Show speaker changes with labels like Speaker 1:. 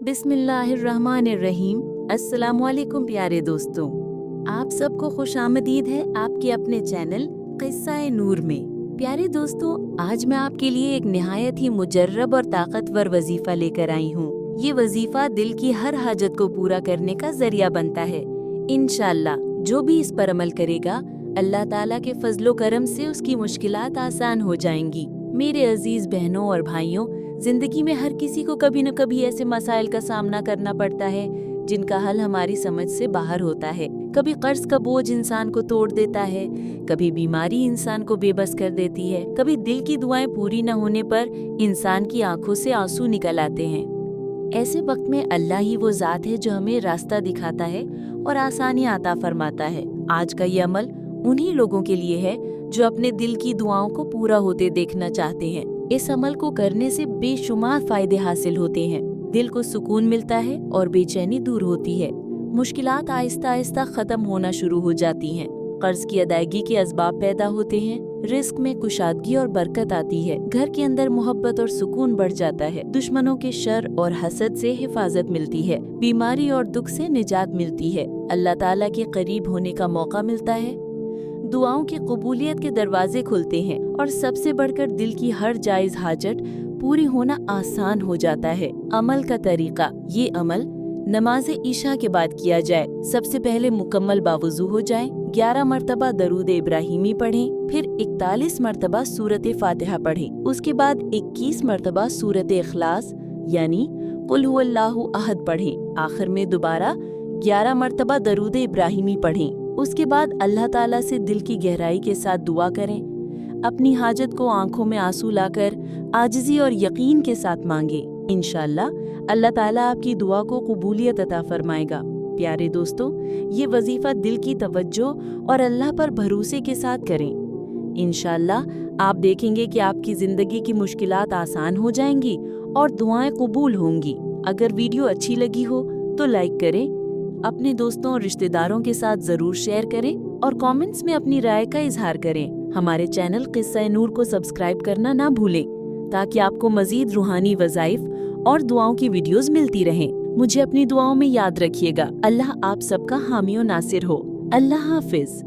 Speaker 1: बिस्मिल्लाहिर्रहमानिर्रहीम। अस्सलामुअलैकुम प्यारे दोस्तों, आप सबको खुशामदीद है आपके अपने चैनल क़िस्सा-ए नूर में। प्यारे दोस्तों, आज मैं आपके लिए एक निहायत ही मुजर्रब और ताकतवर वजीफ़ा लेकर आई हूँ। ये वजीफ़ा दिल की हर हाजत को पूरा करने का जरिया बनता है। इंशाअल्लाह जो भी इस पर अमल करेगा, अल्लाह ताला के फजलो करम से उसकी मुश्किलात आसान हो जाएंगी। मेरे अजीज बहनों और भाइयों, जिंदगी में हर किसी को कभी न कभी ऐसे मसाइल का सामना करना पड़ता है जिनका हल हमारी समझ से बाहर होता है। कभी कर्ज का बोझ इंसान को तोड़ देता है, कभी बीमारी इंसान को बेबस कर देती है, कभी दिल की दुआएं पूरी न होने पर इंसान की आंखों से आंसू निकल आते हैं। ऐसे वक्त में अल्लाह ही वो ज़ात है जो हमें रास्ता दिखाता है और आसानी अता फरमाता है। आज का ये अमल उन्हीं लोगों के लिए है जो अपने दिल की दुआओं को पूरा होते देखना चाहते हैं। इस अमल को करने से बेशुमार फायदे हासिल होते हैं। दिल को सुकून मिलता है और बेचैनी दूर होती है। मुश्किलात आहिस्ता आहिस्ता खत्म होना शुरू हो जाती हैं। कर्ज की अदायगी के असबाब पैदा होते हैं। रिस्क में कुशादगी और बरकत आती है। घर के अंदर मोहब्बत और सुकून बढ़ जाता है। दुश्मनों के शर और हसद से हिफाजत मिलती है। बीमारी और दुख से निजात मिलती है। अल्लाह ताला के करीब होने का मौका मिलता है। दुआओं की कबूलियत के दरवाजे खुलते हैं और सबसे बढ़कर दिल की हर जायज हाजत पूरी होना आसान हो जाता है। अमल का तरीका, ये अमल नमाज ईशा के बाद किया जाए। सबसे पहले मुकम्मल बावुज़ू हो जाएं, 11 मरतबा दरूद इब्राहिमी पढ़ें, फिर 41 मरतबा सूरत फातिहा पढ़ें। उसके बाद 21 मरतबा सूरत इखलास यानी कुल हुवल्लाहु अहद पढ़ें। आखिर में दोबारा 11 मरतबा दरूद इब्राहिमी पढ़ें। उसके बाद अल्लाह ताला से दिल की गहराई के साथ दुआ करें। अपनी हाजत को आंखों में आंसू लाकर आजिज़ी और यकीन के साथ मांगे। इंशाअल्लाह अल्लाह ताला आपकी दुआ को कबूलियत अता फरमाएगा। प्यारे दोस्तों, ये वजीफा दिल की तवज्जो और अल्लाह पर भरोसे के साथ करें। इंशाअल्लाह आप देखेंगे कि आपकी जिंदगी की मुश्किलात आसान हो जाएंगी और दुआएं कबूल होंगी। अगर वीडियो अच्छी लगी हो तो लाइक करें, अपने दोस्तों और रिश्तेदारों के साथ जरूर शेयर करें और कमेंट्स में अपनी राय का इजहार करें। हमारे चैनल क़िस्सा-ए नूर को सब्सक्राइब करना ना भूलें ताकि आपको मजीद रूहानी वज़ाइफ और दुआओं की वीडियोस मिलती रहें। मुझे अपनी दुआओं में याद रखिएगा। अल्लाह आप सबका हामी और नासिर हो। अल्लाह हाफिज।